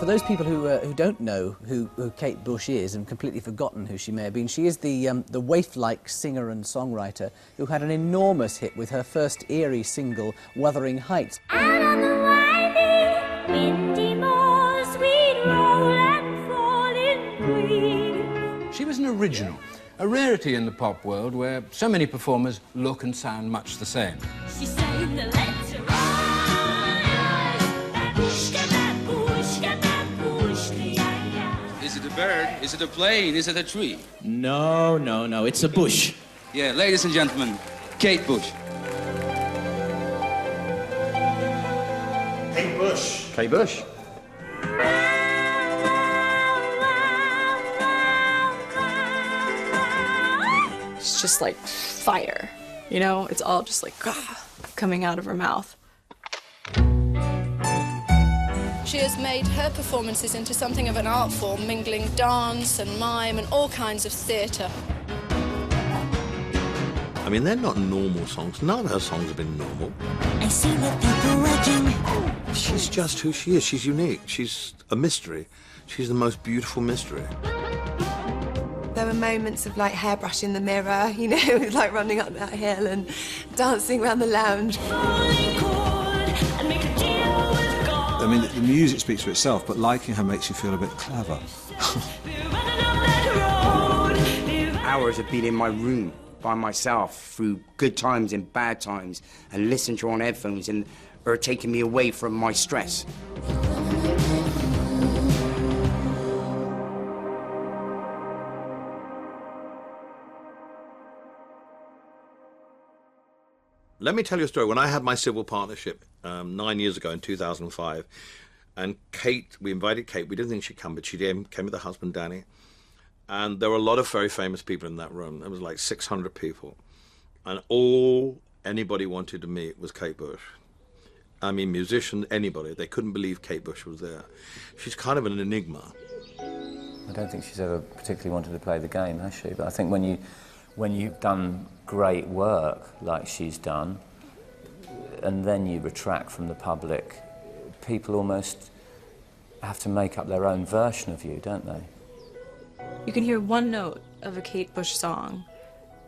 For those people who don't know who Kate Bush is and completely forgotten who she may have been, she is the waif-like singer and songwriter who had an enormous hit with her first eerie single, Wuthering Heights. Out on the windy, windy moors we'd roll and fall in green. She was an original, a rarity in the pop world where so many performers look and sound much the same. She sang the letter. Is it a bird? Is it a plane? Is it a tree? No, no, no, it's a bush. Yeah, ladies and gentlemen, Kate Bush. Kate Bush. Kate Bush. It's just like fire, you know? It's all just like coming out of her mouth. She has made her performances into something of an art form, mingling dance and mime and all kinds of theatre. I mean, they're not normal songs. None of her songs have been normal. I see the people watching. She's just who she is. She's unique. She's a mystery. She's the most beautiful mystery. There were moments of like hairbrush in the mirror, you know, like running up that hill and dancing around the lounge. I mean, the music speaks for itself, but liking her makes you feel a bit clever. Hours of being in my room by myself through good times and bad times and listening to her on headphones and her taking me away from my stress. Let me tell you a story. When I had my civil partnership 9 years ago in 2005, and Kate, we invited Kate. We didn't think she'd come, but she came with her husband, Danny. And there were a lot of very famous people in that room. There was like 600 people. And all anybody wanted to meet was Kate Bush. I mean, musicians, anybody. They couldn't believe Kate Bush was there. She's kind of an enigma. I don't think she's ever particularly wanted to play the game, has she? But I think when you've done great work like she's done, and then you retract from the public, people almost have to make up their own version of you, don't they? You can hear one note of a Kate Bush song,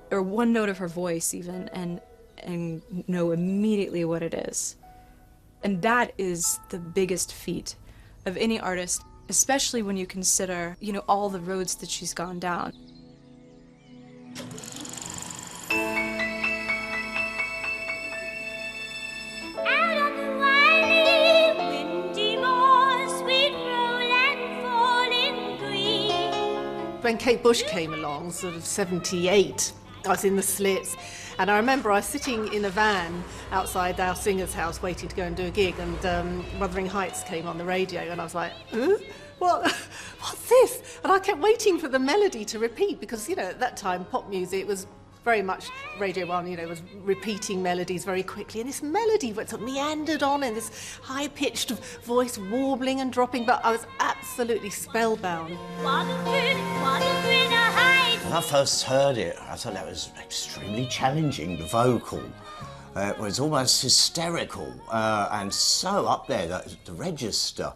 or one note of her voice even, and know immediately what it is. And that is the biggest feat of any artist, especially when you consider, you know, all the roads that she's gone down. When Kate Bush came along, sort of 78, I was in the Slits, and I remember I was sitting in a van outside our singer's house waiting to go and do a gig, and Wuthering Heights came on the radio, and I was like, what's this? And I kept waiting for the melody to repeat, because, you know, at that time, pop music was very much, Radio 1, you know, was repeating melodies very quickly, and this melody sort of meandered on in this high-pitched voice warbling and dropping, but I was absolutely spellbound. When I first heard it, I thought that was extremely challenging, the vocal. It was almost hysterical and so up there, the register.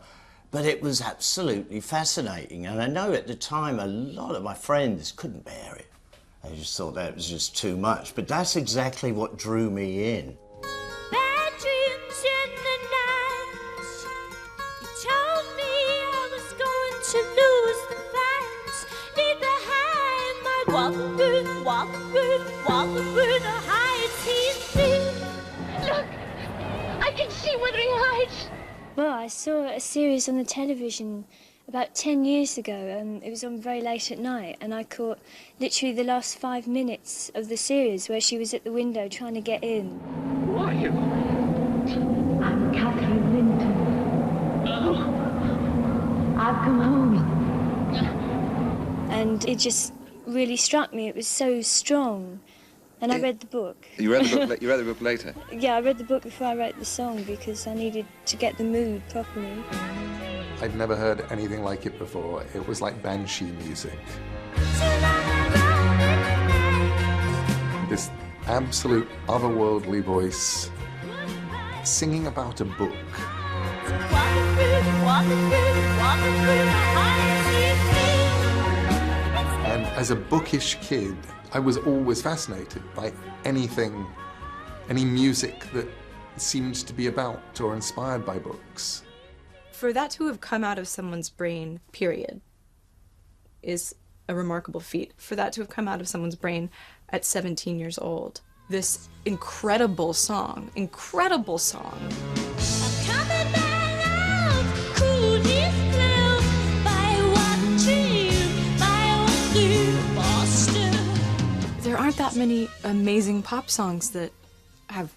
But it was absolutely fascinating, and I know at the time a lot of my friends couldn't bear it. I just thought that was just too much, but that's exactly what drew me in. Bad dreams in the night. You told me I was going to lose the fight. Leave behind my Wuthering Heights. He's free. Look, I can see Wuthering Heights. Well, I saw a series on the television about 10 years ago, and it was on very late at night, and I caught literally the last 5 minutes of the series where she was at the window trying to get in. Who are you? I'm Catherine Linton. I've come home. And it just really struck me. It was so strong. And I read the book. You read the book, you read the book later? Yeah, I read the book before I wrote the song because I needed to get the mood properly. I'd never heard anything like it before. It was like banshee music. This absolute otherworldly voice singing about a book. And as a bookish kid, I was always fascinated by anything, any music that seemed to be about or inspired by books. For that to have come out of someone's brain, period, is a remarkable feat. For that to have come out of someone's brain at 17 years old. This incredible song. There aren't that many amazing pop songs that have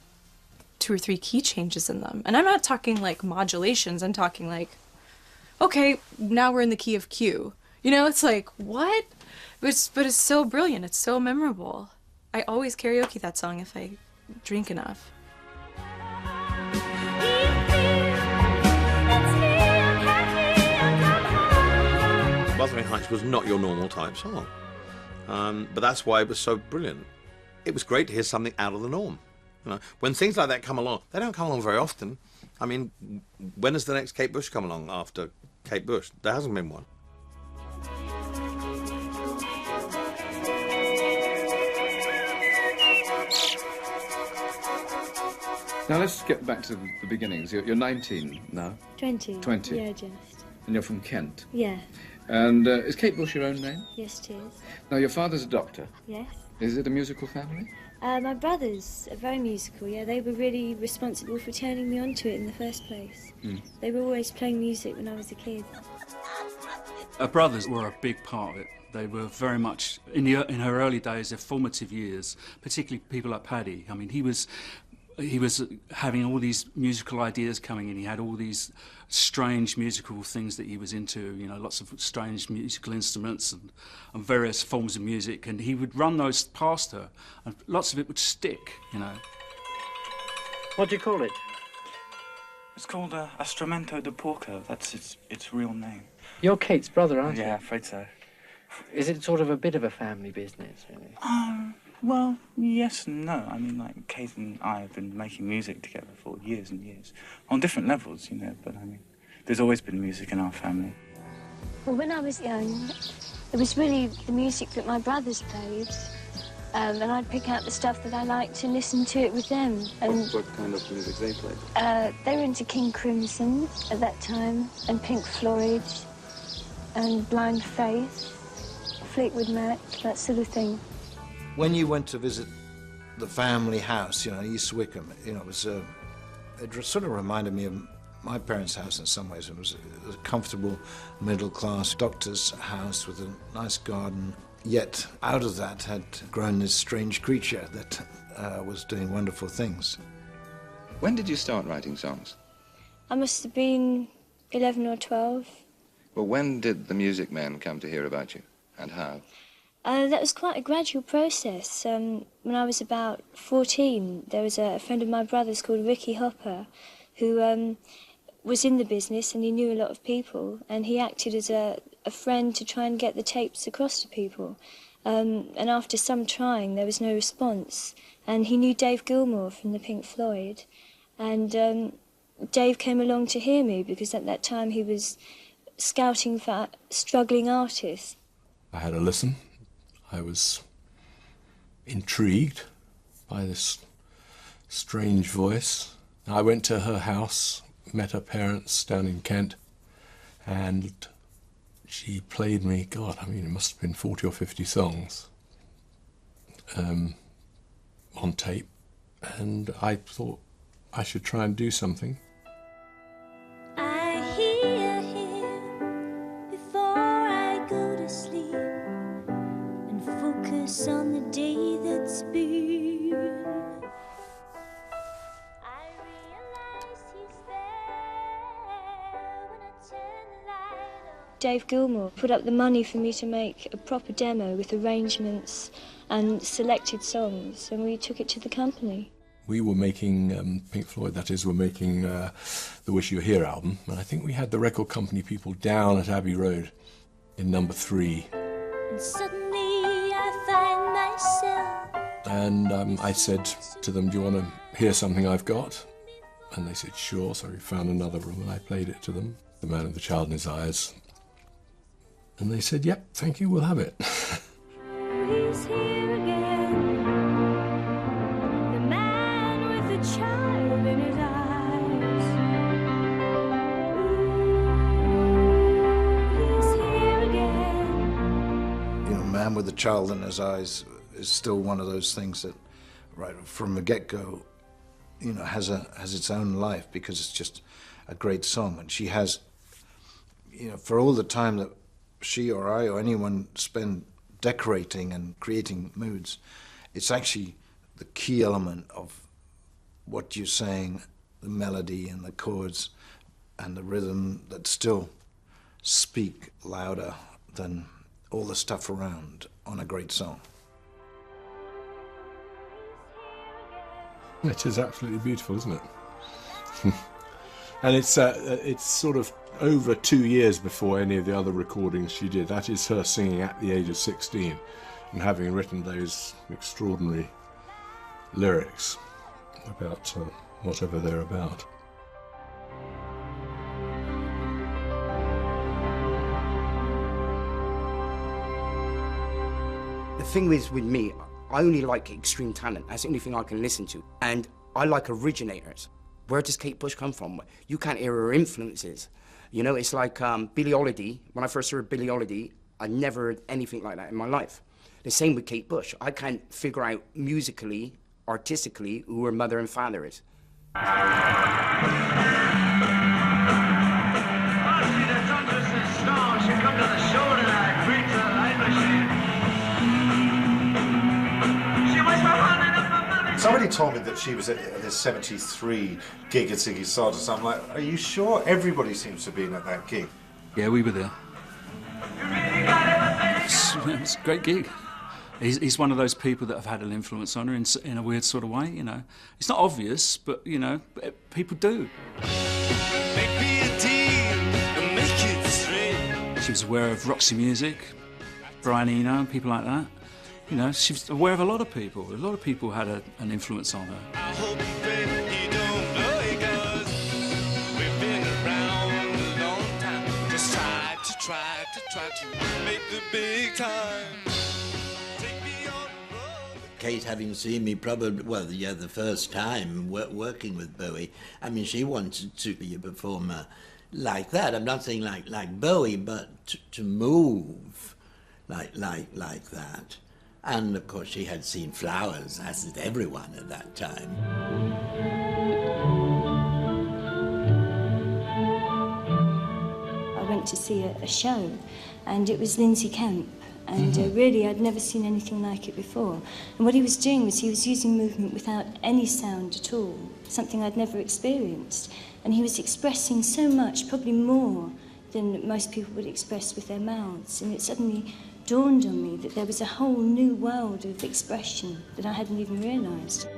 2 or 3 key changes in them. And I'm not talking like modulations, I'm talking like, okay, now we're in the key of Q. You know, it's like, what? But it's so brilliant, it's so memorable. I always karaoke that song if I drink enough. Wuthering Heights was not your normal type song. But that's why it was so brilliant. It was great to hear something out of the norm. You know, when things like that come along, they don't come along very often. I mean, when does the next Kate Bush come along after Kate Bush? There hasn't been one. Now let's get back to the beginnings. You're 19 now. 20. 20. Yeah, just. And you're from Kent. Yeah. And is Kate Bush your own name? Yes, it is. Now your father's a doctor. Yes. Is it a musical family? My brothers are very musical, yeah. They were really responsible for turning me onto it in the first place. Mm. They were always playing music when I was a kid. Her brothers were a big part of it. They were very much, in her early days, their formative years, particularly people like Paddy. I mean, he was having all these musical ideas coming in. He had all these strange musical things that he was into, you know, lots of strange musical instruments and various forms of music, and he would run those past her, and lots of it would stick, you know. What do you call it? It's called Astromento de Porco. That's its real name. You're Kate's brother, aren't you? Yeah, afraid so. Is it sort of a bit of a family business, really? Well, yes and no. I mean, like, Kate and I have been making music together for years and years. On different levels, you know, but I mean, there's always been music in our family. Well, when I was young, it was really the music that my brothers played. And I'd pick out the stuff that I liked and listen to it with them. And What kind of music they played? they were into King Crimson at that time, and Pink Floyd, and Blind Faith, Fleetwood Mac, that sort of thing. When you went to visit the family house, you know, East Wickham, you know, it sort of reminded me of my parents' house in some ways. It was a comfortable, middle-class doctor's house with a nice garden. Yet out of that had grown this strange creature that was doing wonderful things. When did you start writing songs? I must have been 11 or 12. Well, when did the Music Men come to hear about you, and how? That was quite a gradual process. When I was about 14, there was a friend of my brother's called Ricky Hopper, who was in the business, and he knew a lot of people, and he acted as a friend to try and get the tapes across to people. And after some trying, there was no response. And he knew Dave Gilmour from the Pink Floyd, and Dave came along to hear me because at that time he was scouting for struggling artists. I had a listen. I was intrigued by this strange voice. I went to her house, met her parents down in Kent, and she played me, God, I mean, it must have been 40 or 50 songs on tape, and I thought I should try and do something. I hear him before I go to sleep and focus on the day that's been. I realize he's there when I turn the light on. Dave Gilmour put up the money for me to make a proper demo with arrangements and selected songs, and we took it to the company. We were making, Pink Floyd, that is, were making the Wish You Were Here album, and I think we had the record company people down at Abbey Road in number 3. And suddenly I find myself. And I said to them, do you want to hear something I've got? And they said, sure. So we found another room and I played it to them. The Man with the Child in His Eyes. And they said, yep, thank you, we'll have it. He's here again. The man with the child in his eyes. He's here again. You know, Man with the Child in His Eyes is still one of those things that, right from the get-go, you know, has its own life because it's just a great song. And she has, you know, for all the time that she or I or anyone spend decorating and creating moods, it's actually the key element of what you're saying, the melody and the chords and the rhythm that still speak louder than all the stuff around on a great song. It is absolutely beautiful, isn't it? And it's sort of over 2 years before any of the other recordings she did. That is her singing at the age of 16 and having written those extraordinary lyrics about whatever they're about. The thing is with me, I only like extreme talent. That's the only thing I can listen to. And I like originators. Where does Kate Bush come from? You can't hear her influences. You know, it's like Billie Holiday. When I first heard Billie Holiday, I never heard anything like that in my life. The same with Kate Bush. I can't figure out musically, artistically, who her mother and father is. Somebody told me that she was at this 73 gig at Ziggy Stardust. I'm like, are you sure? Everybody seems to be at that gig. Yeah, we were there. It's a great gig. He's one of those people that have had an influence on her in a weird sort of way, you know. It's not obvious, but, you know, people do. She was aware of Roxy Music, Brian Eno, and people like that. You know, she was aware of a lot of people. A lot of people had an influence on her. I hope you don't know it, 'cause we've been around a long time. Just try to make the big time. Kate, having seen me probably, well, yeah, the first time working with Bowie, I mean, she wanted to be a performer like that. I'm not saying like Bowie, but to move like that. And, of course, she had seen Flowers, as did everyone at that time. I went to see a show, and it was Lindsay Kemp. And really, I'd never seen anything like it before. And what he was doing was he was using movement without any sound at all, something I'd never experienced. And he was expressing so much, probably more than most people would express with their mouths. And it suddenly dawned on me that there was a whole new world of expression that I hadn't even realised.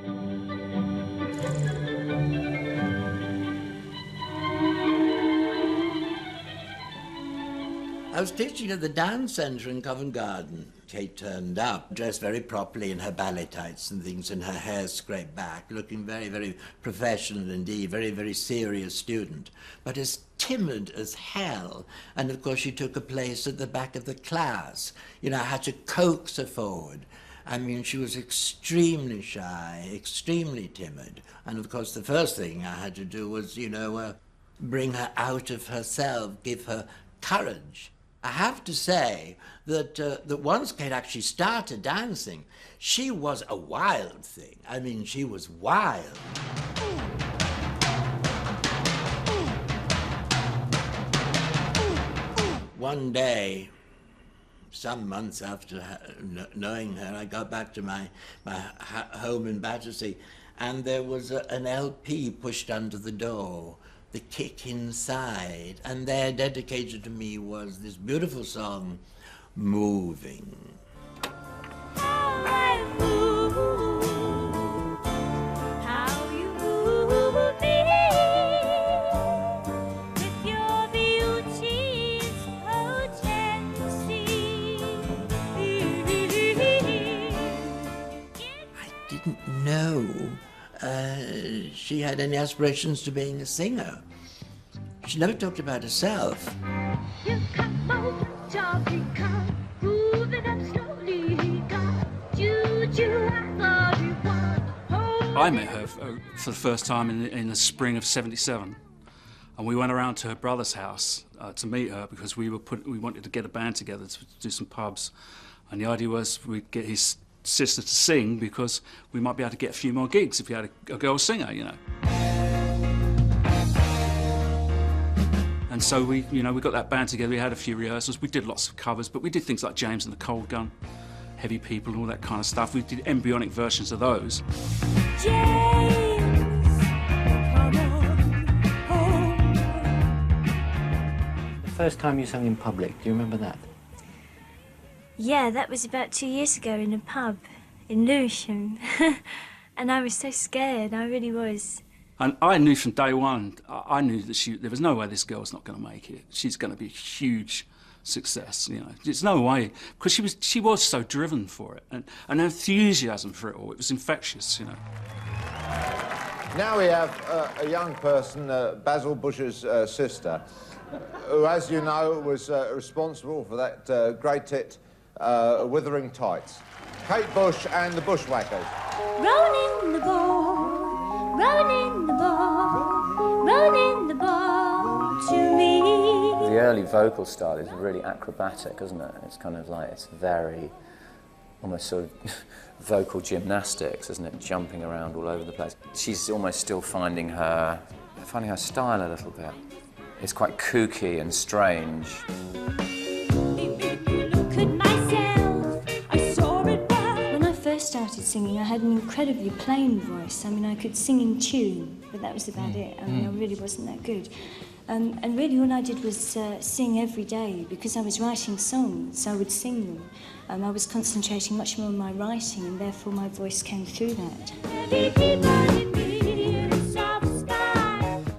I was teaching at the dance centre in Covent Garden. Kate turned up, dressed very properly in her ballet tights and things, and her hair scraped back, looking very, very professional indeed, very, very serious student, but as timid as hell. And of course she took a place at the back of the class. You know, I had to coax her forward. I mean, she was extremely shy, extremely timid. And of course the first thing I had to do was, you know, bring her out of herself, give her courage. I have to say that that once Kate actually started dancing, she was a wild thing. I mean, she was wild. One day, some months after knowing her, I got back to my home in Battersea, and there was an LP pushed under the door. The Kick Inside, and there, dedicated to me, was this beautiful song, Moving. How I move, how you move me, with your beauty's potency. I didn't know she had any aspirations to being a singer. She never talked about herself. I met her for the first time in the spring of '77, and we went around to her brother's house to meet her because we wanted to get a band together to do some pubs, and the idea was we'd get his sister to sing because we might be able to get a few more gigs if you had a girl singer, you know. And so we got that band together. We had a few rehearsals. We did lots of covers, but we did things like James and the Cold Gun, Heavy People, and all that kind of stuff. We did embryonic versions of those. The first time you sang in public, do you remember that? Yeah, that was about 2 years ago in a pub in Lewisham. And I was so scared, I really was. And I knew from day one, I knew that there was no way this girl's not going to make it. She's going to be a huge success, you know. There's no way, because she was so driven for it, and her enthusiasm for it all, it was infectious, you know. Now we have a young person, Basil Bush's sister, who, as you know, was responsible for that great hit, Wuthering Tights. Kate Bush and the Bushwhackers. Rolling the ball, rolling the ball, rolling the ball to me. The early vocal style is really acrobatic, isn't it? It's kind of like, it's very, almost sort of vocal gymnastics, isn't it? Jumping around all over the place. She's almost still finding her style a little bit. It's quite kooky and strange. When I first started singing, I had an incredibly plain voice. I mean, I could sing in tune, but that was about it. I mean, I really wasn't that good. And really all I did was sing every day because I was writing songs. I would sing them. I was concentrating much more on my writing, and therefore my voice came through that.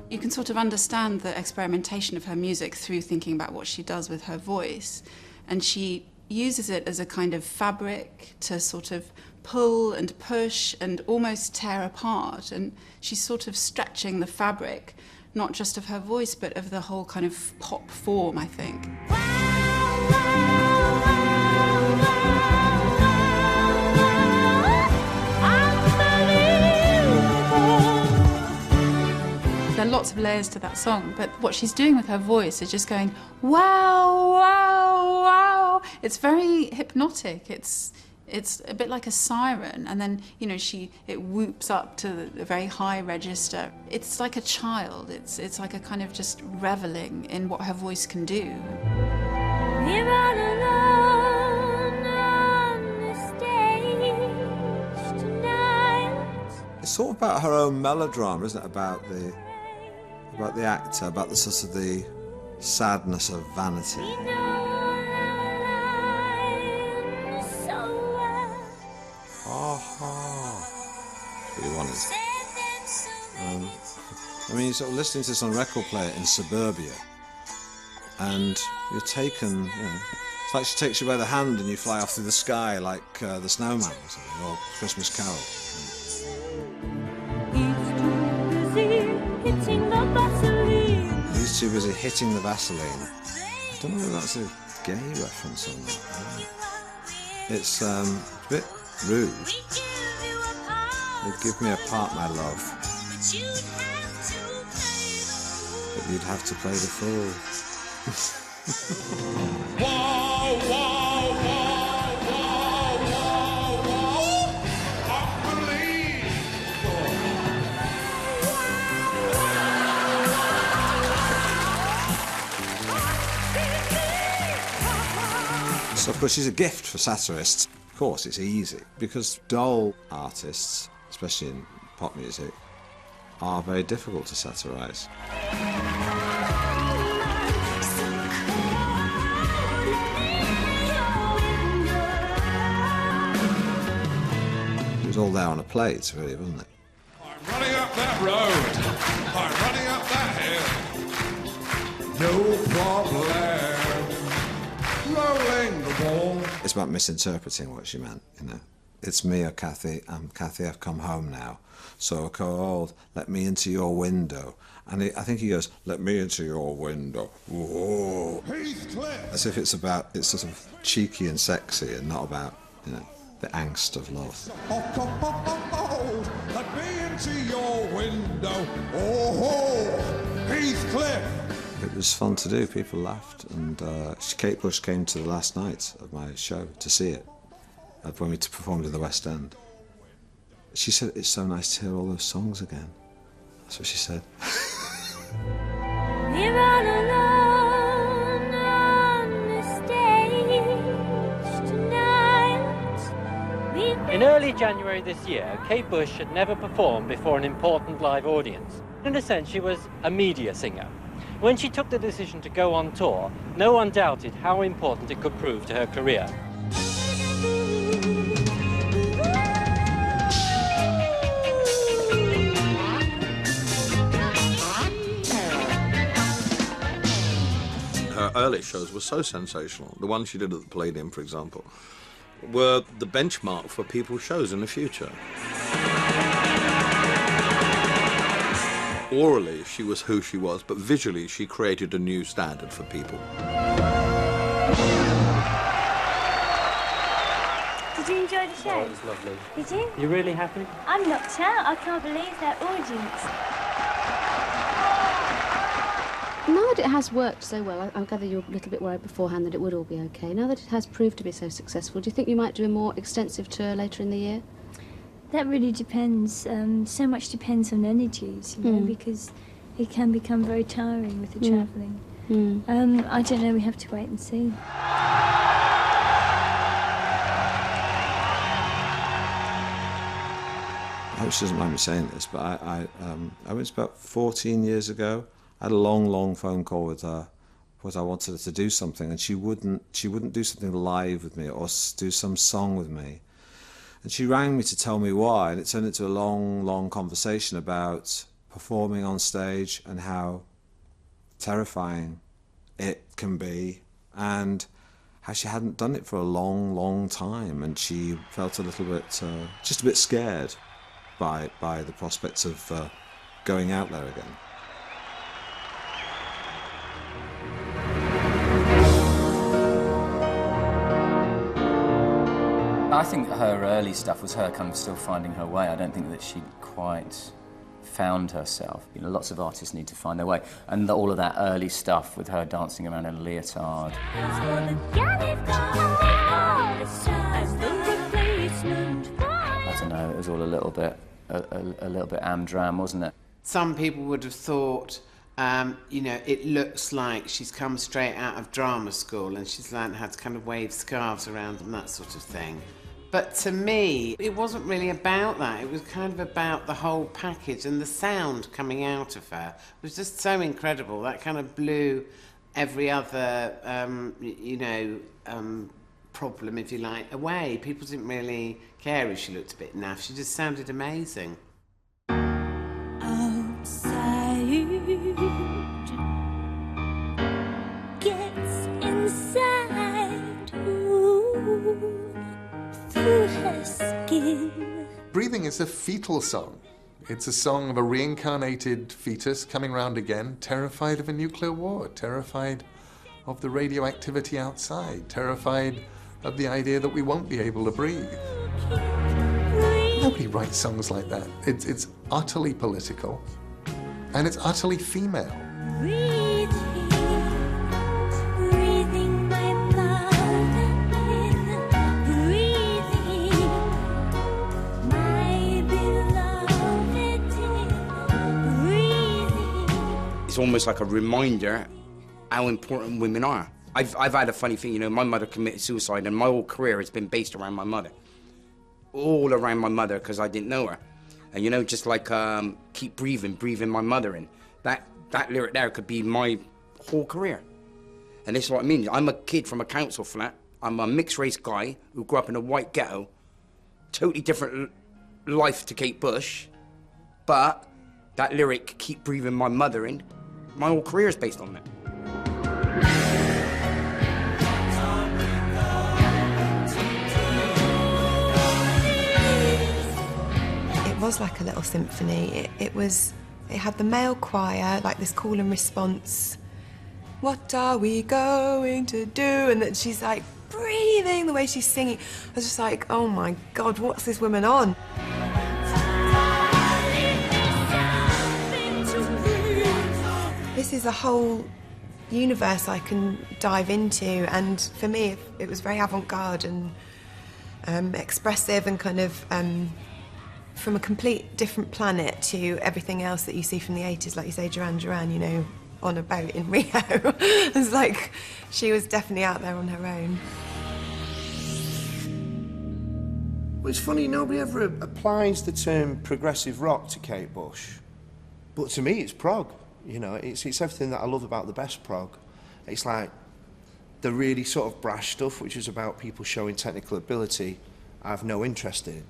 You can sort of understand the experimentation of her music through thinking about what she does with her voice. And she uses it as a kind of fabric to sort of pull and push and almost tear apart. And she's sort of stretching the fabric, not just of her voice, but of the whole kind of pop form, I think. There are lots of layers to that song, but what she's doing with her voice is just going, wow, wow, wow. It's very hypnotic. It's a bit like a siren, and then, you know, it whoops up to a very high register. It's like a child. It's like a kind of just reveling in what her voice can do. We're all alone on the stage tonight. It's sort of about her own melodrama, isn't it? About the actor, about the sort of the sadness of vanity. Really wanted. I mean, you're sort of listening to this on a record player in suburbia, and you're taken, you know, it's like she takes you by the hand and you fly off through the sky like the Snowman or something, or Christmas Carol. He's too busy hitting the Vaseline. I don't know whether that's a gay reference or not. It's a bit rude. You'd give me a part, my love, but you'd have to play the fool. Whoa, whoa, whoa, whoa, whoa, whoa, unbelievable. So, of course, she's a gift for satirists. Of course, it's easy, because dull artists, especially in pop music, are very difficult to satirise. It was all there on a plate, really, wasn't it? I'm running up that road. I'm running up that hill. No problem. Rolling the ball. It's about misinterpreting what she meant, you know. it's me or Kathy. Kathy, I've come home now. So I called, let me into your window. And I think he goes, let me into your window. Whoa. As if it's sort of cheeky and sexy and not about, the angst of love. Let me into your window. Oh, Heathcliff. It was fun to do. People laughed. And Kate Bush came to the last night of my show to see it when we performed in the West End. She said, it's so nice to hear all those songs again. That's what she said. We're all alone on the stage tonight. In early January this year, Kate Bush had never performed before an important live audience. In a sense, she was a media singer. When she took the decision to go on tour, no one doubted how important it could prove to her career. Her early shows were so sensational. The ones she did at the Palladium, for example, were the benchmark for people's shows in the future. Orally, she was who she was, but visually, she created a new standard for people. Did you enjoy the show? Oh, it was lovely. Did you? You really happy? I'm knocked out. I can't believe that audience. Now that it has worked so well, I gather you were a little bit worried beforehand that it would all be okay. Now that it has proved to be so successful, do you think you might do a more extensive tour later in the year? That really depends. So much depends on energies, because it can become very tiring with the travelling. I don't know. We have to wait and see. I hope she doesn't mind me saying this, but I went about 14 years ago. I had a long phone call with her because I wanted her to do something, and she wouldn't do something live with me or do some song with me. And she rang me to tell me why, and it turned into a long conversation about performing on stage and how terrifying it can be, and how she hadn't done it for a long time, and she felt a little bit, just a bit scared by the prospects of going out there again. I think her early stuff was her kind of still finding her way. I don't think that she'd quite found herself. Lots of artists need to find their way. And all of that early stuff with her dancing around in a leotard. I don't know, it was all a little bit am-dram, wasn't it? Some people would have thought, it looks like she's come straight out of drama school and she's learned how to kind of wave scarves around and that sort of thing. But to me, it wasn't really about that. It was kind of about the whole package, and the sound coming out of her was just so incredible. That kind of blew every other, problem, if you like, away. People didn't really care if she looked a bit naff. She just sounded amazing. Outside gets inside. Ooh. Through her skin. Breathing is a fetal song. It's a song of a reincarnated fetus coming round again, terrified of a nuclear war, terrified of the radioactivity outside, terrified of the idea that we won't be able to breathe. Nobody writes songs like that. It's utterly political, and it's utterly female. It's almost like a reminder how important women are. I've had a funny thing, my mother committed suicide, and my whole career has been based around my mother. All around my mother, because I didn't know her. And just like keep breathing my mother in. That lyric there could be my whole career. And this is what I mean. I'm a kid from a council flat. I'm a mixed race guy who grew up in a white ghetto. Totally different life to Kate Bush. But that lyric, keep breathing my mother in, my whole career is based on it. was like a little symphony. It had the male choir, like this call and response. What are we going to do? And that she's like breathing, the way she's singing. I was just like, oh my God, what's this woman on? This is a whole universe I can dive into, and for me it was very avant-garde and expressive and kind of from a complete different planet to everything else that you see from the 80s, like you say, Duran Duran, you know, on a boat in Rio. It's like she was definitely out there on her own. Well, it's funny, nobody ever applies the term progressive rock to Kate Bush, but to me it's prog. You know, it's everything that I love about the best prog. It's like the really sort of brash stuff, which is about people showing technical ability, I have no interest in.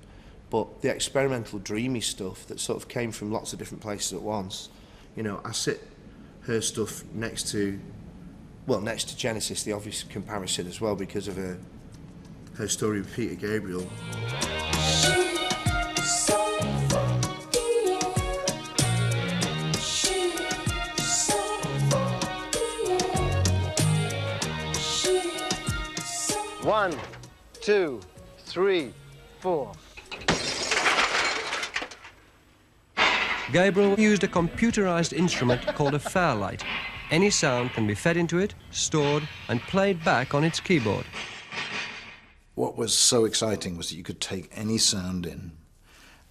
But the experimental, dreamy stuff that sort of came from lots of different places at once, you know, I sit her stuff next to Genesis, the obvious comparison as well, because of her story with Peter Gabriel. One, two, three, four. Gabriel used a computerized instrument called a Fairlight. Any sound can be fed into it, stored, and played back on its keyboard. What was so exciting was that you could take any sound in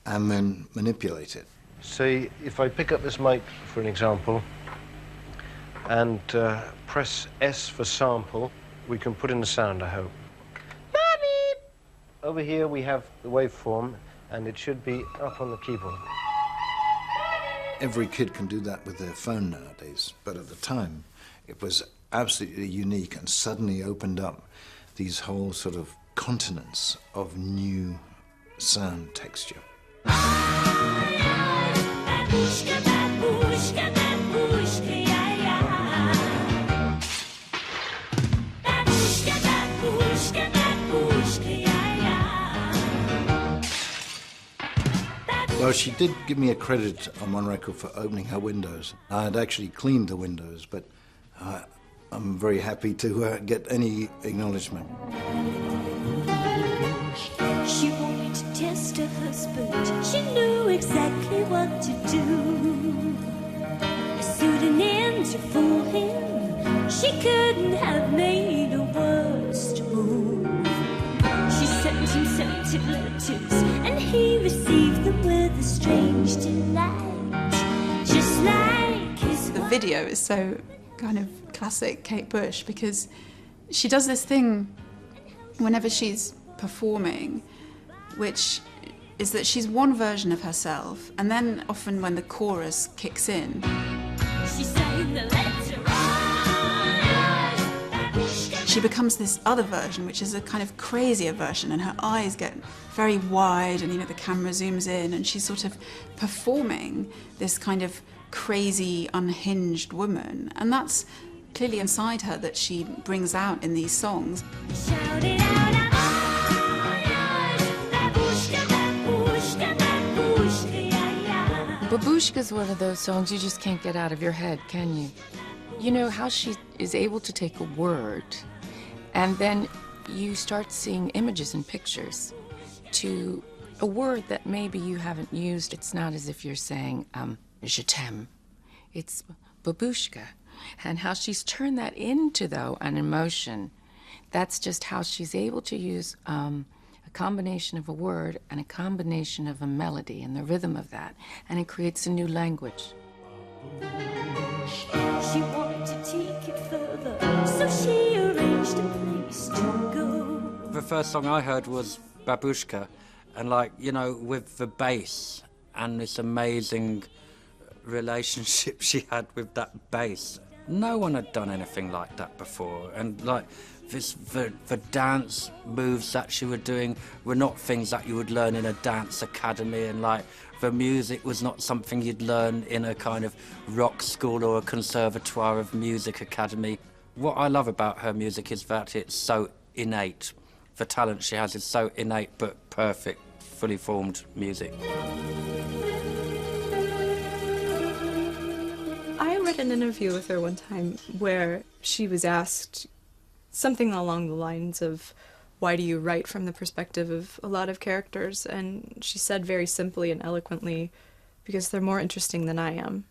and then manipulate it. See, if I pick up this mic, for an example, and press S for sample, we can put in the sound, I hope. Over here we have the waveform, and it should be up on the keyboard. Every kid can do that with their phone nowadays, but at the time it was absolutely unique and suddenly opened up these whole sort of continents of new sound texture. Well, she did give me a credit on one record for opening her windows. I had actually cleaned the windows, but I'm very happy to get any acknowledgement. She wanted to test her husband. She knew exactly what to do. A pseudonym to fool him. She couldn't have made a worse move. She sent him scented letters, and he received them with a strange delight, just like his The video is so kind of classic Kate Bush because she does this thing whenever she's performing, which is that she's one version of herself, and then often when the chorus kicks in, she sang the letter. she becomes this other version, which is a kind of crazier version, and her eyes get very wide, and you know the camera zooms in, and she's sort of performing this kind of crazy, unhinged woman, and that's clearly inside her that she brings out in these songs. Babushka's one of those songs you just can't get out of your head, can you? You know how she is able to take a word and then you start seeing images and pictures to a word that maybe you haven't used. It's not as if you're saying, je t'aime. It's babushka. And how she's turned that into, though, an emotion. That's just how she's able to use a combination of a word and a combination of a melody and the rhythm of that, and it creates a new language. She wanted to take it further, so she arranged a place to go. The first song I heard was Babushka, and like, you know, with the bass and this amazing relationship she had with that bass. No one had done anything like that before, and like the dance moves that she was doing were not things that you would learn in a dance academy, and like the music was not something you'd learn in a kind of rock school or a conservatoire of music academy. What I love about her music is that it's so innate. The talent she has is so innate but perfect fully formed music. I read an interview with her one time where she was asked something along the lines of, why do you write from the perspective of a lot of characters? And she said very simply and eloquently, because they're more interesting than I am.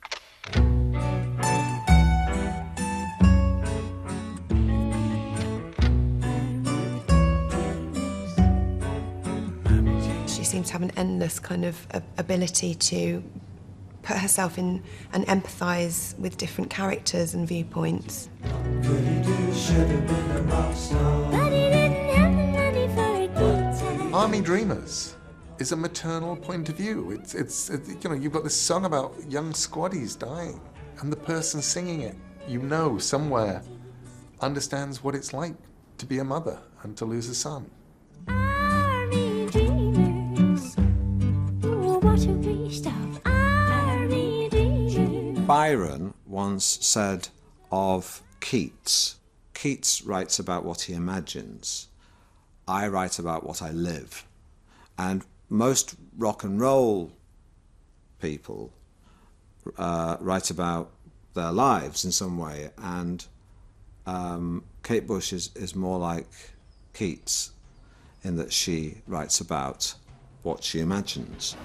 She seems to have an endless kind of ability to put herself in and empathise with different characters and viewpoints. Army Dreamers is a maternal point of view. It's you know, you've got this song about young squaddies dying, and the person singing it, you know, somewhere understands what it's like to be a mother and to lose a son. Army dreamers, oh, what a waste of army dreamers. Byron once said of Keats, Keats writes about what he imagines. I write about what I live. And most rock and roll people write about their lives in some way, and Kate Bush is more like Keats in that she writes about what she imagines.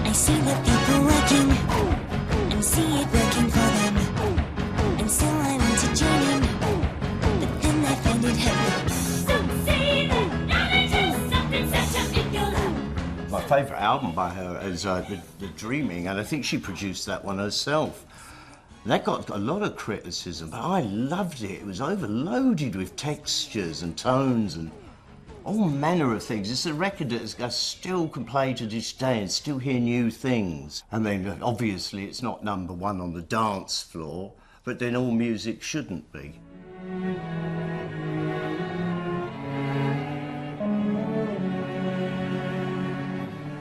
I see the people working and see it working for them, and so I want to join in, but then I find it hopeless. Succeed, knowledge is something such a big deal. My favourite album by her is The Dreaming, and I think she produced that one herself. That got a lot of criticism, but I loved it. It was overloaded with textures and tones and all manner of things. It's a record that I still can play to this day and still hear new things. I mean, obviously it's not number one on the dance floor, but then all music shouldn't be.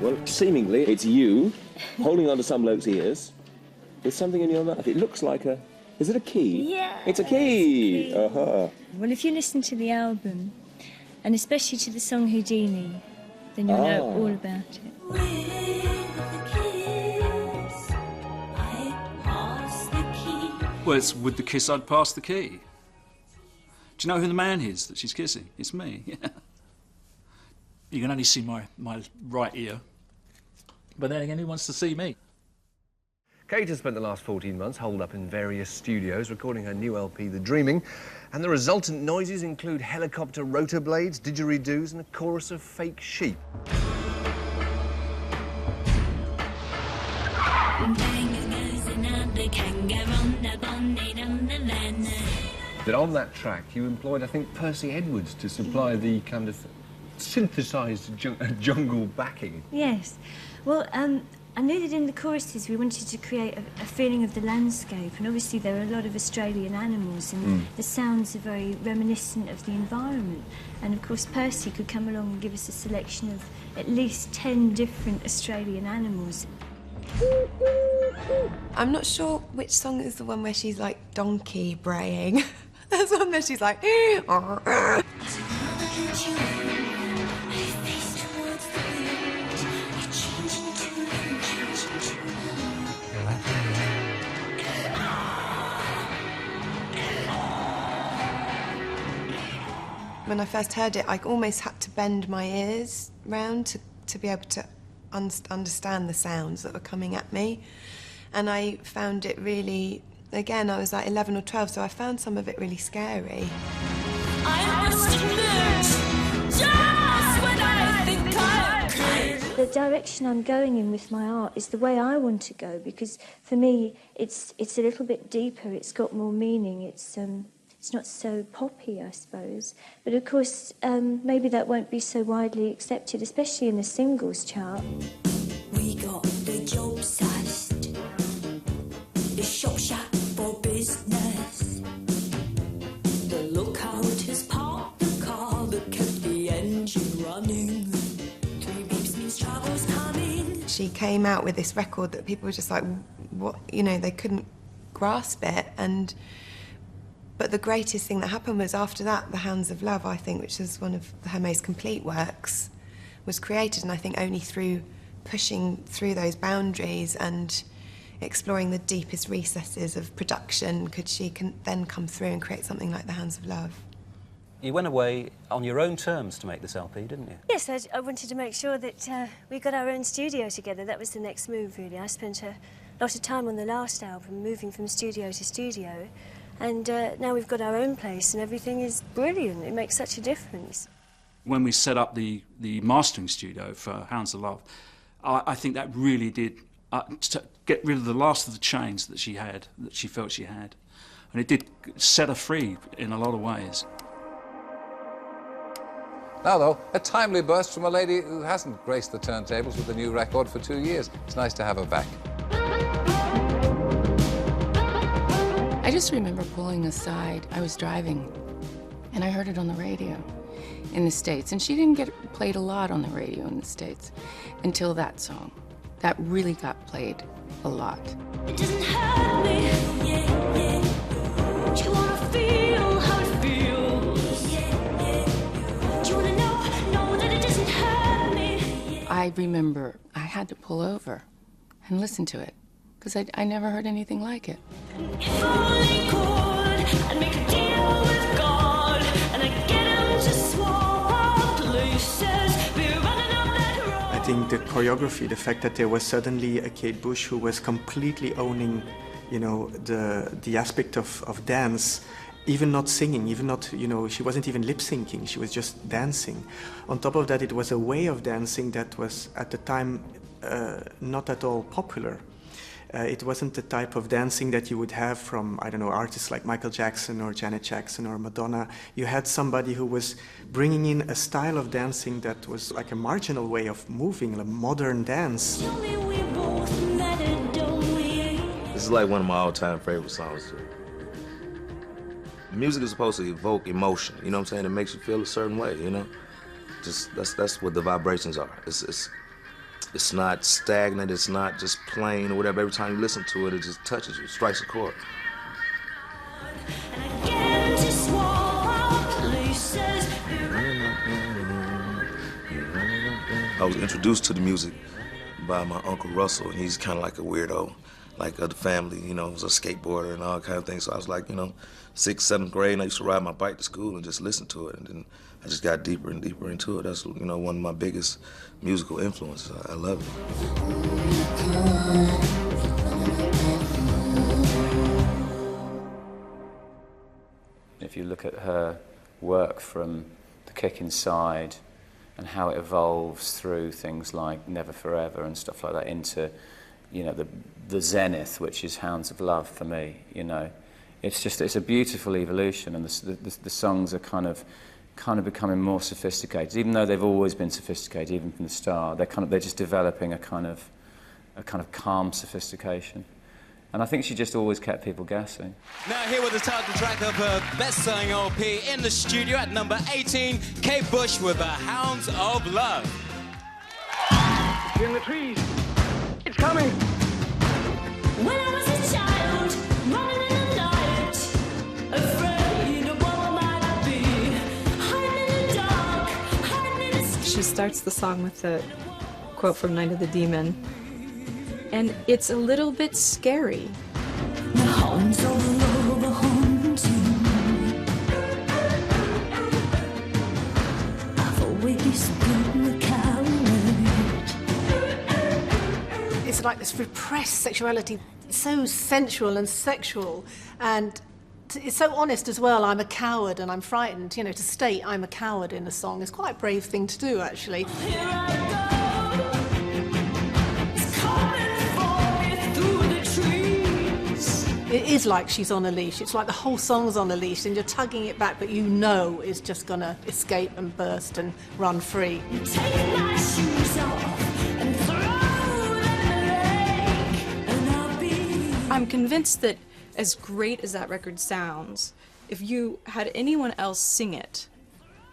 Well, seemingly it's you holding onto some bloke's ears with something in your mouth. It looks like a... Is it a key? Yeah. It's a key! Uh-huh. Well, if you listen to the album, and especially to the song Houdini, then you'll know all about it. Well, it's with the kiss I'd pass the key. Do you know who the man is that she's kissing? It's me, yeah. You can only see my right ear. But then again, who wants to see me? Kate has spent the last 14 months holed up in various studios recording her new LP, The Dreaming, and the resultant noises include helicopter rotor blades, didgeridoos and a chorus of fake sheep. But on that track, you employed, I think, Percy Edwards to supply the kind of synthesised jungle backing. Yes. Well, I knew that in the choruses we wanted to create a feeling of the landscape, and obviously there are a lot of Australian animals, and the sounds are very reminiscent of the environment. And of course Percy could come along and give us a selection of at least 10 different Australian animals. I'm not sure which song is the one where she's like donkey braying. There's one where she's like... When I first heard it, I almost had to bend my ears round to be able to understand the sounds that were coming at me. And I found it really, again, I was like 11 or 12, so I found some of it really scary. I must admit, just when I think I'm clear. The direction I'm going in with my art is the way I want to go, because for me it's a little bit deeper, it's got more meaning, it's not so poppy, I suppose. But of course, maybe that won't be so widely accepted, especially in the singles chart. We got the job sized, the shop shop for business. The lookout has parked the car that kept the engine running. 3 beeps means trouble's coming. She came out with this record that people were just like, what, you know, they couldn't grasp it. And But the greatest thing that happened was after that, The Hounds of Love, I think, which is one of her most complete works, was created, and I think only through pushing through those boundaries and exploring the deepest recesses of production could she then come through and create something like The Hounds of Love. You went away on your own terms to make this LP, didn't you? Yes, I wanted to make sure that we got our own studio together. That was the next move, really. I spent a lot of time on the last album, moving from studio to studio, and now we've got our own place and everything is brilliant. It makes such a difference. When we set up the mastering studio for Hounds of Love, I think that really did to get rid of the last of the chains that she had, that she felt she had. And it did set her free in a lot of ways. Now, though, a timely burst from a lady who hasn't graced the turntables with a new record for 2 years. It's nice to have her back. I just remember pulling aside. I was driving, and I heard it on the radio in the States. And she didn't get played a lot on the radio in the States until that song. That really got played a lot. It doesn't hurt me, yeah, yeah. Do you wanna feel how it feels? Yeah, yeah. Do you wanna know that it doesn't hurt me? Yeah. I remember I had to pull over and listen to it, because I never heard anything like it. If only could, I'd make a deal with God, and I'd get him to swap our places, be running up that road. I think the choreography, the fact that there was suddenly a Kate Bush who was completely owning, you know, the aspect of dance, even not singing, even not, you know, she wasn't even lip syncing, she was just dancing. On top of that, it was a way of dancing that was at the time not at all popular. It wasn't the type of dancing that you would have from, I don't know, artists like Michael Jackson or Janet Jackson or Madonna. You had somebody who was bringing in a style of dancing that was like a marginal way of moving, a modern dance. This is like one of my all-time favorite songs too. Music is supposed to evoke emotion, you know what I'm saying? It makes you feel a certain way, you know? Just that's what the vibrations are. It's not stagnant, it's not just plain or whatever. Every time you listen to it, it just touches you, strikes a chord. I was introduced to the music by my Uncle Russell, and he's kind of like a weirdo, like of the family, you know, he was a skateboarder and all kind of things. So I was like, you know, 6th, 7th grade, and I used to ride my bike to school and just listen to it. And then I just got deeper and deeper into it. That's, you know, one of my biggest musical influences. I love it. If you look at her work from The Kick Inside and how it evolves through things like Never Forever and stuff like that into, you know, the zenith, which is Hounds of Love for me, you know. It's a beautiful evolution, and the songs are kind of becoming more sophisticated, even though they've always been sophisticated, even from the start. They're just developing a kind of calm sophistication. And I think she just always kept people guessing. Now here with the title track of her best-selling LP in the studio at number 18, Kate Bush with The Hounds of Love. In the trees, it's coming. When I was a child, running in the night, afraid of what I might be, hiding in the dark, hiding in the... She starts the song with a quote from Night of the Demon, and it's a little bit scary. The hounds of love are haunting. I've always been a coward. It's like this repressed sexuality, so sensual and sexual, and it's so honest as well. I'm a coward and I'm frightened. You know, to state I'm a coward in a song is quite a brave thing to do, actually. Here I go. It's coming for me through the trees. It is like she's on a leash. It's like the whole song's on a leash and you're tugging it back, but you know it's just gonna escape and burst and run free. Take my shoes off and throw them away, and I'll be... I'm convinced that as great as that record sounds, if you had anyone else sing it,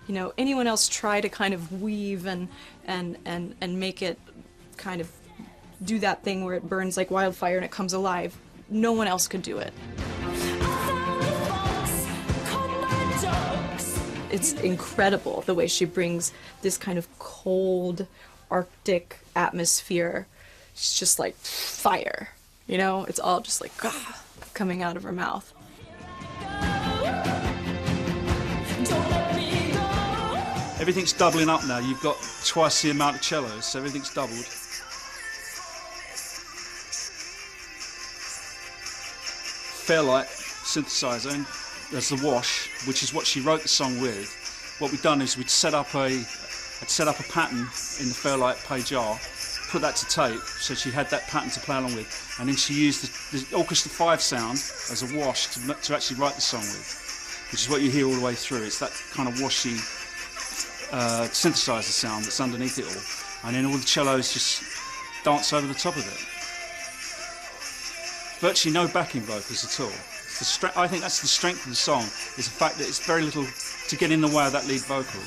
you know, anyone else try to kind of weave and make it kind of do that thing where it burns like wildfire and it comes alive, no one else could do it. It's incredible the way she brings this kind of cold Arctic atmosphere. It's just like fire, you know? It's all just like coming out of her mouth. Everything's doubling up now. You've got twice the amount of cellos, so everything's doubled. Fairlight synthesizer, and there's the wash, which is what she wrote the song with. What we've done is I'd set up a pattern in the Fairlight page R, put that to tape, so she had that pattern to play along with, and then she used the Orchestra 5 sound as a wash to actually write the song with, which is what you hear all the way through. It's that kind of washy synthesizer sound that's underneath it all, and then all the cellos just dance over the top of it. Virtually no backing vocals at all. I think that's the strength of the song, is the fact that it's very little to get in the way of that lead vocal.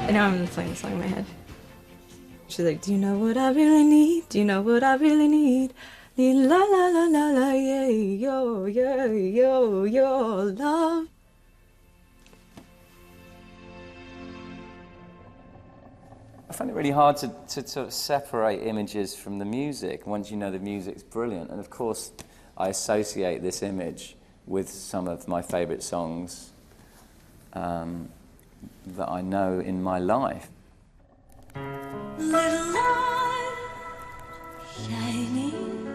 And now I'm playing the song in my head. She's like, do you know what I really need? Do you know what I really need? Need la la la la la, yeah, yo, love. I find it really hard to sort of separate images from the music once you know the music's brilliant. And of course, I associate this image with some of my favourite songs that I know in my life. Little light shining.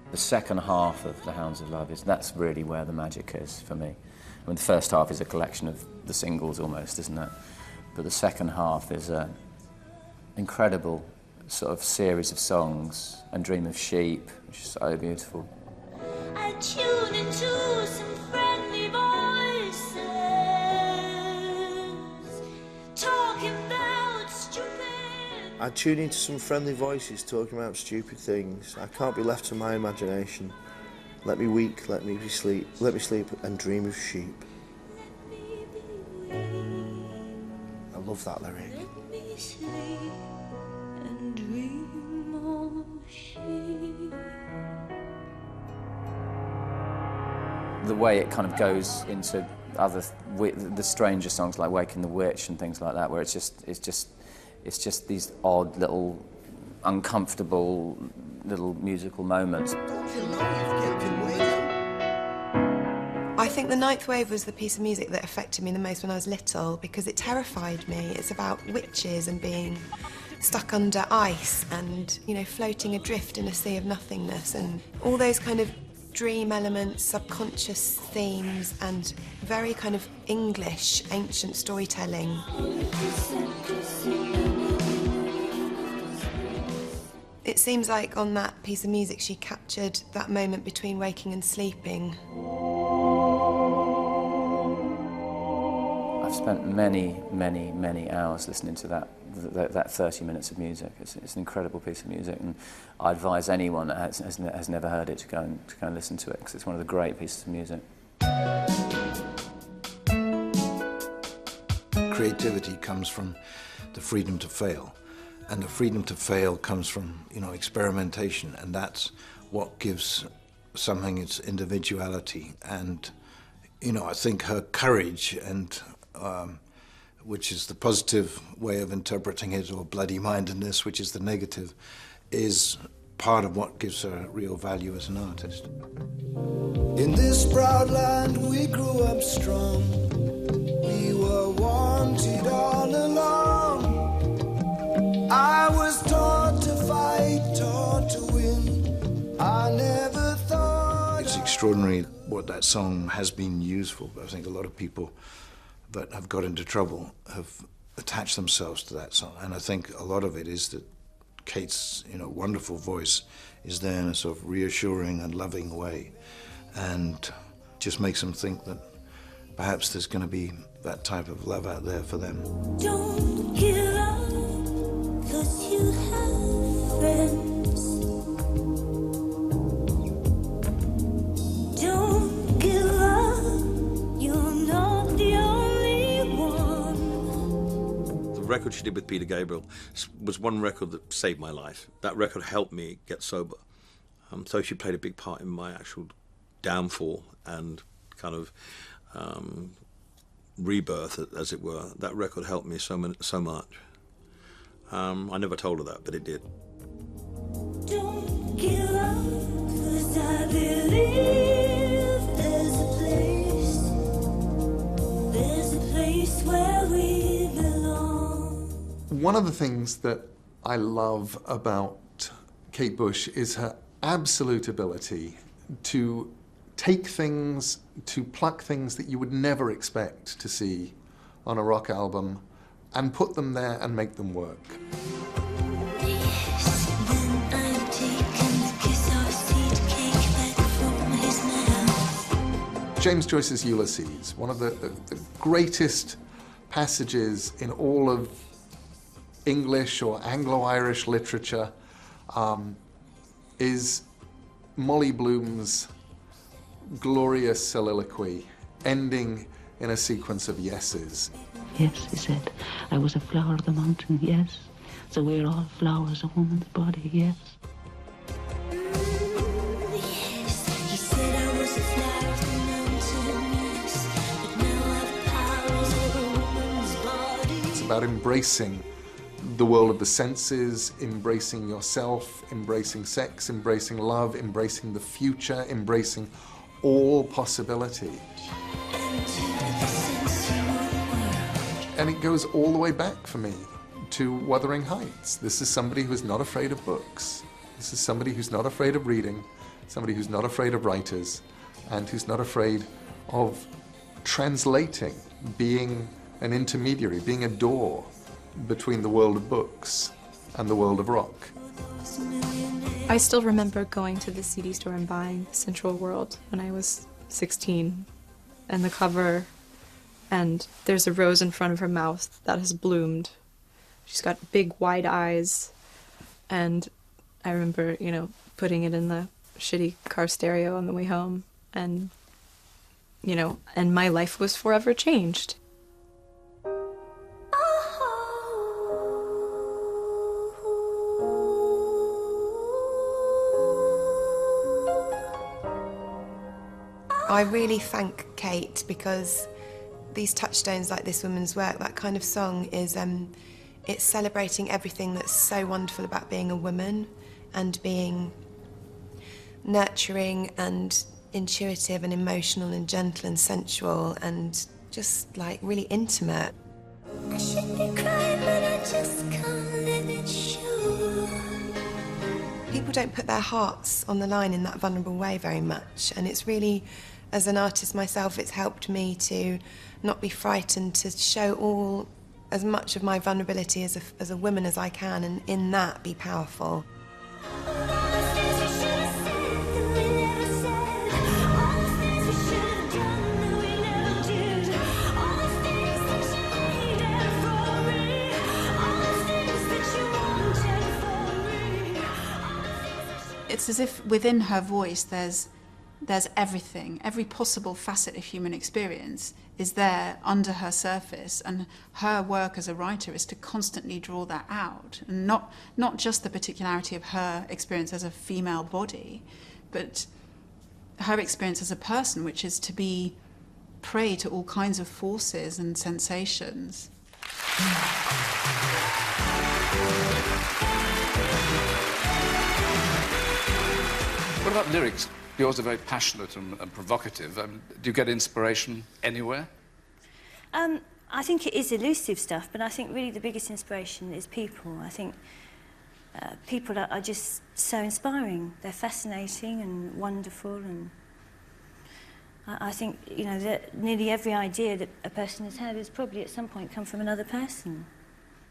The second half of The Hounds of Love that's really where the magic is for me. I mean, the first half is a collection of the singles almost, isn't it? But the second half is an incredible sort of series of songs, and Dream of Sheep, which is so beautiful. I tune into some friendly voices talking about stupid. I tune into some friendly voices talking about stupid things. I can't be left to my imagination. Let me weak, let me sleep and dream of sheep. I love that lyric. Let me sleep and dream of sheep. The way it kind of goes into the stranger songs like Waking the Witch and things like that, where it's just these odd little uncomfortable little musical moments. I think The Ninth Wave was the piece of music that affected me the most when I was little because it terrified me. It's about witches and being stuck under ice and, you know, floating adrift in a sea of nothingness, and all those kind of dream elements, subconscious themes, and very kind of English, ancient storytelling. It seems like on that piece of music she captured that moment between waking and sleeping. I've spent many, many, many hours listening to that 30 minutes of music. It's an incredible piece of music, and I advise anyone that has never heard it to go and listen to it, because it's one of the great pieces of music. Creativity comes from the freedom to fail, and the freedom to fail comes from, you know, experimentation, and that's what gives something its individuality. And, you know, I think her courage and which is the positive way of interpreting it, or bloody-mindedness, which is the negative, is part of what gives her real value as an artist. In this proud land we grew up strong. We were wanted all along. I was taught to fight, taught to win. I never thought... It's extraordinary what that song has been used for. I think a lot of people that have got into trouble have attached themselves to that song, and I think a lot of it is that Kate's, you know, wonderful voice is there in a sort of reassuring and loving way, and just makes them think that perhaps there's going to be that type of love out there for them. Don't give up, 'cause you have friends. Don't give up, you're not the only one. The record she did with Peter Gabriel was one record that saved my life. That record helped me get sober. So she played a big part in my actual downfall and kind of rebirth, as it were. That record helped me so much. I never told her that, but it did. Don't give up, 'cause I believe there's a place where we belong. One of the things that I love about Kate Bush is her absolute ability to take things, to pluck things that you would never expect to see on a rock album and put them there and make them work. James Joyce's Ulysses, one of the greatest passages in all of English or Anglo-Irish literature, is Molly Bloom's glorious soliloquy, ending in a sequence of yeses. Yes, he said, I was a flower of the mountain, yes. So we're all flowers, a woman's body, yes. It's about embracing the world of the senses, embracing yourself, embracing sex, embracing love, embracing the future, embracing all possibility. And it goes all the way back for me to Wuthering Heights. This is somebody who's not afraid of books. This is somebody who's not afraid of reading, somebody who's not afraid of writers, and who's not afraid of translating, being an intermediary, being a door between the world of books and the world of rock. I still remember going to the CD store and buying Central World when I was 16, and the cover, and there's a rose in front of her mouth that has bloomed. She's got big wide eyes, and I remember, you know, putting it in the shitty car stereo on the way home, and, you know, and my life was forever changed. I really thank Kate, because these touchstones like This Woman's Work, that kind of song is, it's celebrating everything that's so wonderful about being a woman and being nurturing and intuitive and emotional and gentle and sensual and just like really intimate. I should be crying, but I just can't let it show. People don't put their hearts on the line in that vulnerable way very much, and it's really, as an artist myself, it's helped me to not be frightened, to show as much of my vulnerability as a woman as I can, and in that be powerful. It's as if within her voice there's everything, every possible facet of human experience is there under her surface, and her work as a writer is to constantly draw that out, and not just the particularity of her experience as a female body, but her experience as a person, which is to be prey to all kinds of forces and sensations. What about lyrics? Yours are very passionate and provocative. Do you get inspiration anywhere? I think it is elusive stuff, but I think really the biggest inspiration is people. I think people are just so inspiring. They're fascinating and wonderful, and I think, you know, that nearly every idea that a person has had has probably at some point come from another person.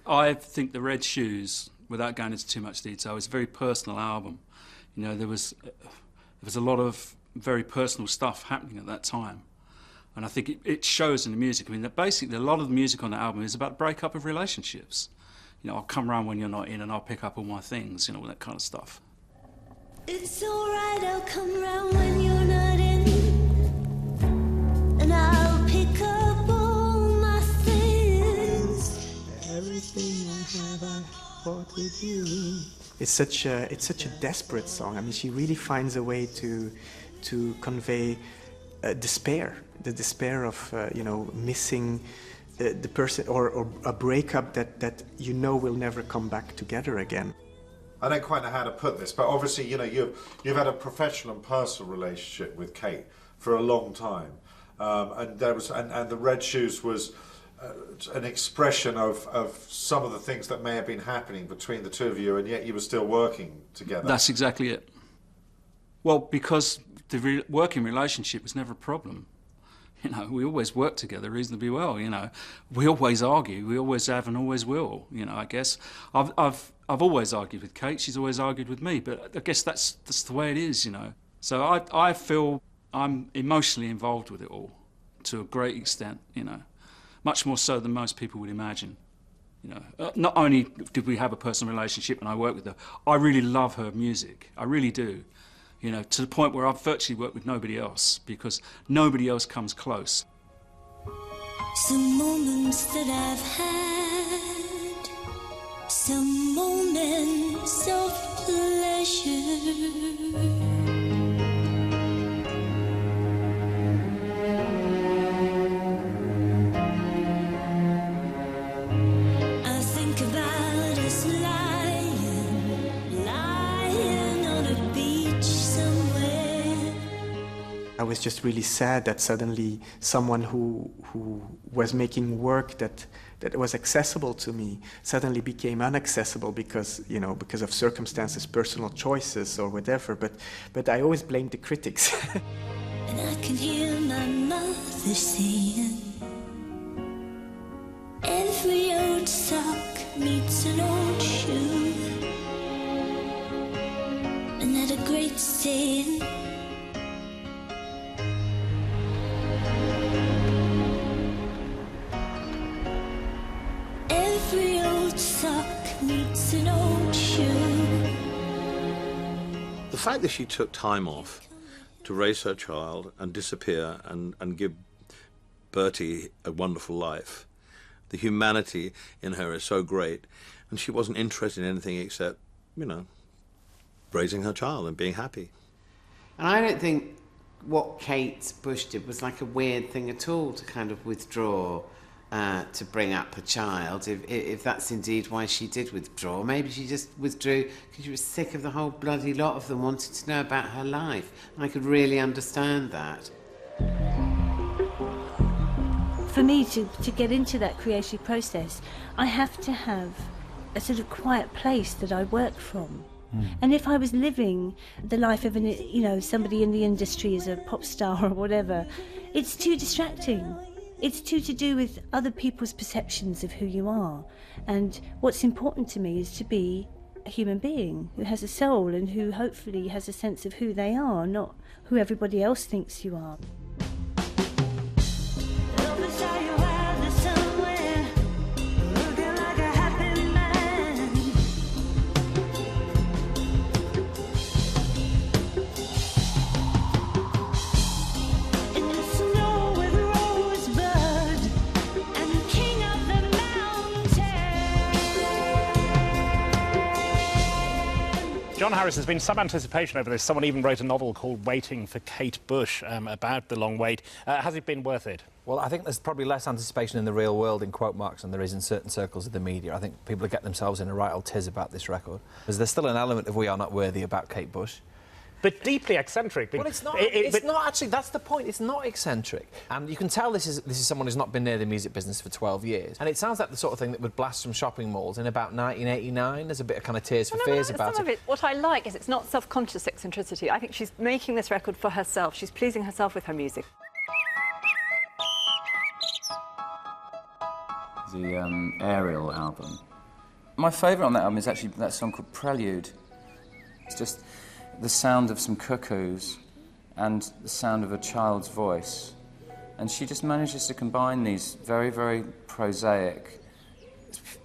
I think The Red Shoes, without going into too much detail, is a very personal album. You know, there was a lot of very personal stuff happening at that time. And I think it shows in the music. I mean, basically, a lot of the music on the album is about breakup of relationships. You know, I'll come round when you're not in and I'll pick up all my things, you know, all that kind of stuff. It's alright, I'll come round when you're not in, and I'll pick up all my things. Everything I have, I bought with you. It's such a desperate song. I mean, she really finds a way to convey despair, the despair of missing the person, or a breakup that will never come back together again. I don't quite know how to put this, but obviously, you've had a professional and personal relationship with Kate for a long time, and the Red Shoes was an expression of some of the things that may have been happening between the two of you, and yet you were still working together. That's exactly it. Well, because the working relationship was never a problem. We always work together reasonably well. We always argue. We always have and always will. I guess I've always argued with Kate. She's always argued with me. But I guess that's the way it is. So I feel I'm emotionally involved with it all to a great extent. Much more so than most people would imagine. Not only did we have a personal relationship and I work with her, I really love her music. I really do. To the point where I've virtually worked with nobody else, because nobody else comes close. Some moments that I've had, some moments of pleasure. I was just really sad that suddenly someone who was making work that was accessible to me suddenly became inaccessible because of circumstances, personal choices or whatever. But I always blamed the critics. And I can hear my mother saying, every old sock meets an old shoe. And that a great saying, every old sock meets an old shoe. The fact that she took time off to raise her child and disappear and give Bertie a wonderful life, the humanity in her is so great, and she wasn't interested in anything except, raising her child and being happy. And I don't think what Kate Bush did was like a weird thing at all, to kind of withdraw to bring up a child, if that's indeed why she did withdraw. Maybe she just withdrew because she was sick of the whole bloody lot of them wanting to know about her life. And I could really understand that. For me to get into that creative process, I have to have a sort of quiet place that I work from. And if I was living the life of somebody in the industry as a pop star or whatever, it's too distracting. It's too to do with other people's perceptions of who you are. And what's important to me is to be a human being who has a soul and who hopefully has a sense of who they are, not who everybody else thinks you are. John Harris, there's been some anticipation over this. Someone even wrote a novel called Waiting for Kate Bush about the long wait. Has it been worth it? Well, I think there's probably less anticipation in the real world, in quote marks, than there is in certain circles of the media. I think people get themselves in a right old tiz about this record. Because there's still an element of We Are Not Worthy about Kate Bush. But deeply eccentric. Well, it's not. It's not actually. That's the point. It's not eccentric, and you can tell this is someone who's not been near the music business for 12 years. And it sounds like the sort of thing that would blast from shopping malls in about 1989. There's a bit of kind of Tears for Fears about it. What I like is it's not self-conscious eccentricity. I think she's making this record for herself. She's pleasing herself with her music. The Ariel album. My favourite on that album is actually that song called Prelude. It's just the sound of some cuckoos and the sound of a child's voice. And she just manages to combine these very, very prosaic,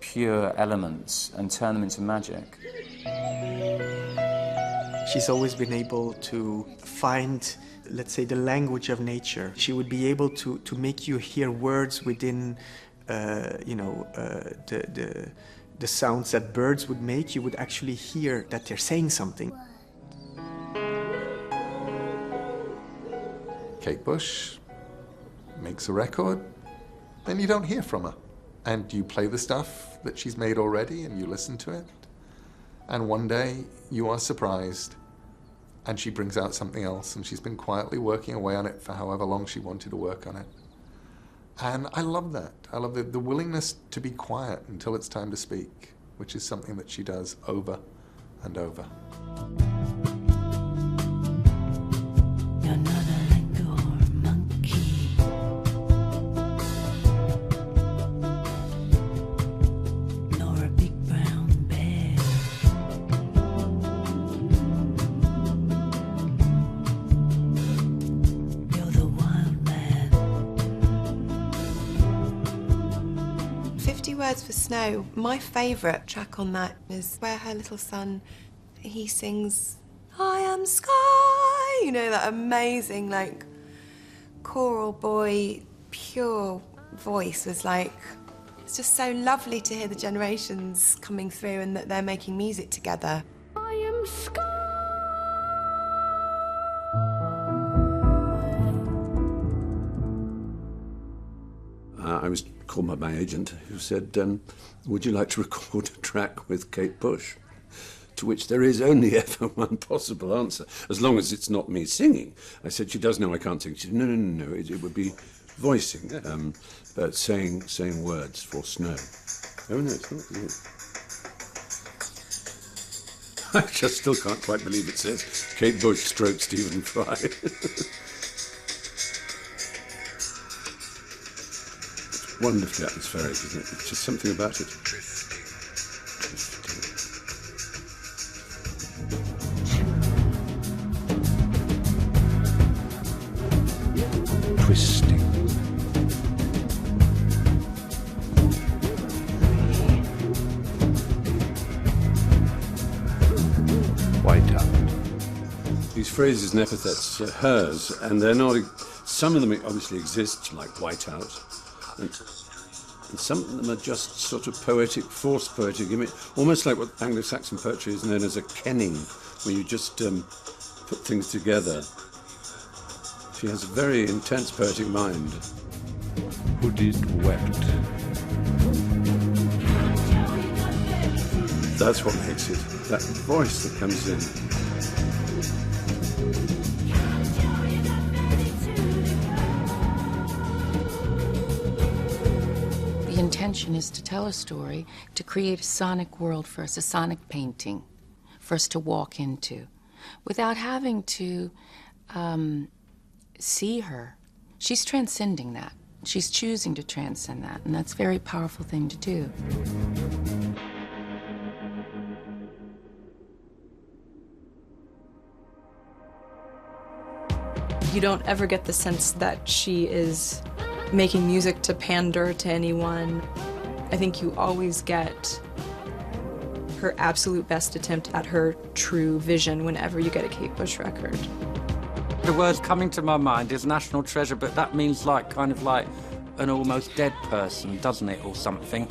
pure elements and turn them into magic. She's always been able to find, let's say, the language of nature. She would be able to make you hear words within, the sounds that birds would make. You would actually hear that they're saying something. Kate Bush makes a record, then you don't hear from her. And you play the stuff that she's made already and you listen to it. And one day you are surprised and she brings out something else, and she's been quietly working away on it for however long she wanted to work on it. And I love that. I love the willingness to be quiet until it's time to speak, which is something that she does over and over. You're not a Langor monkey. Nor a big brown bear. You're the wild man. 50 Words for Snow. My favourite track on that is where her little son, he sings, I am sky. You know, that amazing, like, choral boy, pure voice was like, it's just so lovely to hear the generations coming through and that they're making music together. I am sky. I was called by my agent, who said, would you like to record a track with Kate Bush? To which there is only ever one possible answer, as long as it's not me singing. I said, she does know I can't sing. She said, no, it would be voicing, but saying words for snow. Oh, no, it's not. I just still can't quite believe it says Kate Bush stroke Stephen Fry. Wonderfully atmospheric, isn't it? It's just something about it. Twisting. Whiteout. These phrases and epithets are hers, and they're not. Some of them obviously exist, like whiteout. And some of them are just sort of poetic, forced poetic image, almost like what Anglo-Saxon poetry is known as a kenning, where you just put things together. She has a very intense poetic mind. Hooded wept. That's what makes it, that voice that comes in. The intention is to tell a story, to create a sonic world for us, a sonic painting for us to walk into, without having to see her. She's transcending that. She's choosing to transcend that, and that's a very powerful thing to do. You don't ever get the sense that she is making music to pander to anyone. I think you always get her absolute best attempt at her true vision whenever you get a Kate Bush record. The words coming to my mind is national treasure, but that means kind of like an almost dead person, doesn't it, or something?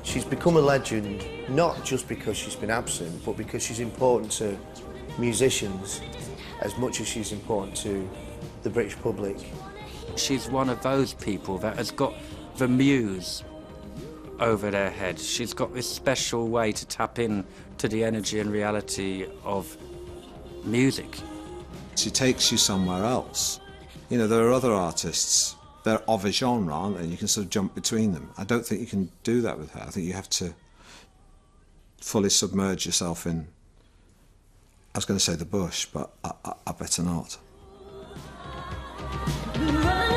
She's become a legend, not just because she's been absent, but because she's important to musicians as much as she's important to the British public. She's one of those people that has got the muse over their head. She's got this special way to tap in to the energy and reality of music. She takes you somewhere else. You know, there are other artists, they're of a genre, aren't they? And you can sort of jump between them. I don't think you can do that with her. I think you have to fully submerge yourself in, I was going to say the bush, but I better not. Run